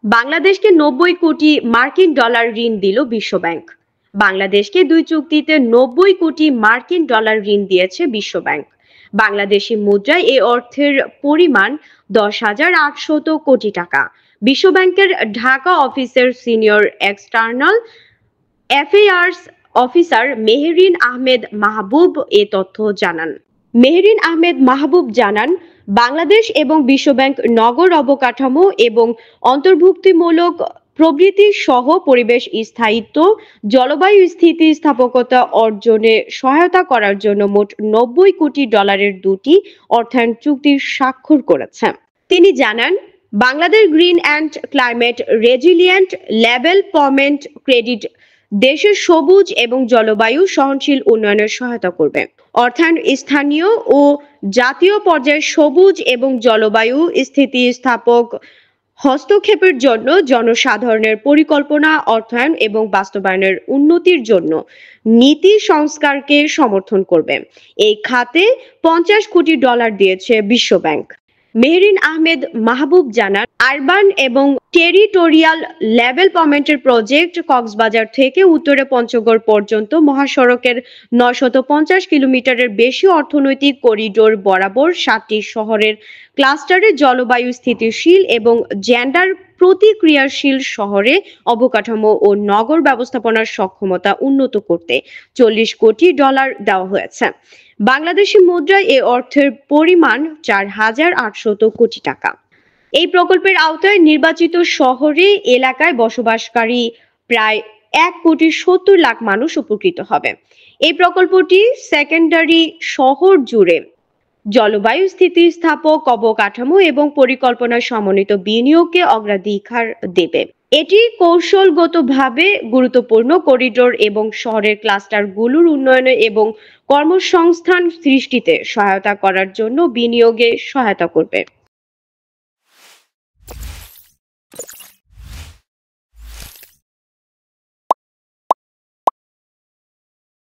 বাংলাদেশকে ৯০ কোটি মার্কিন ডলার ঋণ দিল বিশ্বব্যাংক। বাংলাদেশকে ২ চুক্তিতে ৯০ কোটি মার্কিন ডলার ঋণ দিয়েছে বিশ্বব্যাংক। বাংলাদেশি মুদ্রায় এ অর্থের পরিমাণ ১০,৮০০ কোটি টাকা। বিশ্বব্যাংকের ঢাকা অফিসের senior external affairs officer Meherin Ahmed Mahbub এ তথ্য জানান। মেহেরিন আহমেদ মাহবুব জানান, বাংলাদেশ এবং বিশ্বব্যাংক নগর অবকাঠামো এবং অন্তর্ভুক্তিমূলক প্রবৃদ্ধি সহ পরিবেশ স্থায়িত্ব, জলবায়ু স্থিতিস্থাপকতা অর্জনে সহায়তা করার জন্য মোট ৯০ কোটি ডলারের দুটি অর্থায়ন চুক্তি স্বাক্ষর করেছে। তিনি জানান, Bangladesh green and climate resilient development credit দেশের সবুজ এবং জলবায়ু সহনশীল উন্নয়নের সহায়তা করবে। অর্থায়ন স্থানীয় ও জাতীয় পর্যায়ে সবুজ এবং জলবায়ু স্থিতিস্থাপক হস্তক্ষেপের জন্য জনসাধারণের পরিকল্পনা, অর্থায়ন এবং বাস্তবায়নের উন্নতির জন্য নীতি সংস্কারকে সমর্থন করবে। এই খাতে ৫০ কোটি ডলার দিয়েছে বিশ্বব্যাংক। মেহেরিন আহমেদ মাহবুব জানান, আরবান এবং টেরিটোরিয়াল ডেভেলপমেন্টের প্রজেক্ট কক্সবাজার থেকে উত্তরে পঞ্চগড় পর্যন্ত মহাসড়কের ৯৫০ কিলোমিটারের বেশি অর্থনৈতিক করিডোর বরাবর ৭টি শহরের ক্লাস্টারে জলবায়ু স্থিতিশীল এবং জেন্ডার প্রতিক্রিয়াশীল শহরে অবকাঠামো ও নগর ব্যবস্থাপনার সক্ষমতা উন্নত করতে ৪০ কোটি ডলার দেওয়া হয়েছে। বাংলাদেশি মুদ্রায় এ অর্থের পরিমাণ ৪,৮০০ কোটি টাকা। এই প্রকল্পের আওতায় নির্বাচিত শহরে এলাকায় বসবাসকারী প্রায় ১,৭০,০০,০০০ মানুষ উপকৃত হবে। এই প্রকল্পটি সেকেন্ডারি শহর জুড়ে জলবায়ু স্থিতিস্থাপক অবকাঠামো এবং পরিকল্পনা সমন্বিত বিনিয়োগকে অগ্রাধিকার দেবে। এটি কৌশলগতভাবে গুরুত্বপূর্ণ করিডোর এবং শহরের ক্লাস্টারগুলোর উন্নয়নে এবং কর্মসংস্থান সৃষ্টিতে সহায়তা করার জন্য বিনিয়োগে সহায়তা করবে।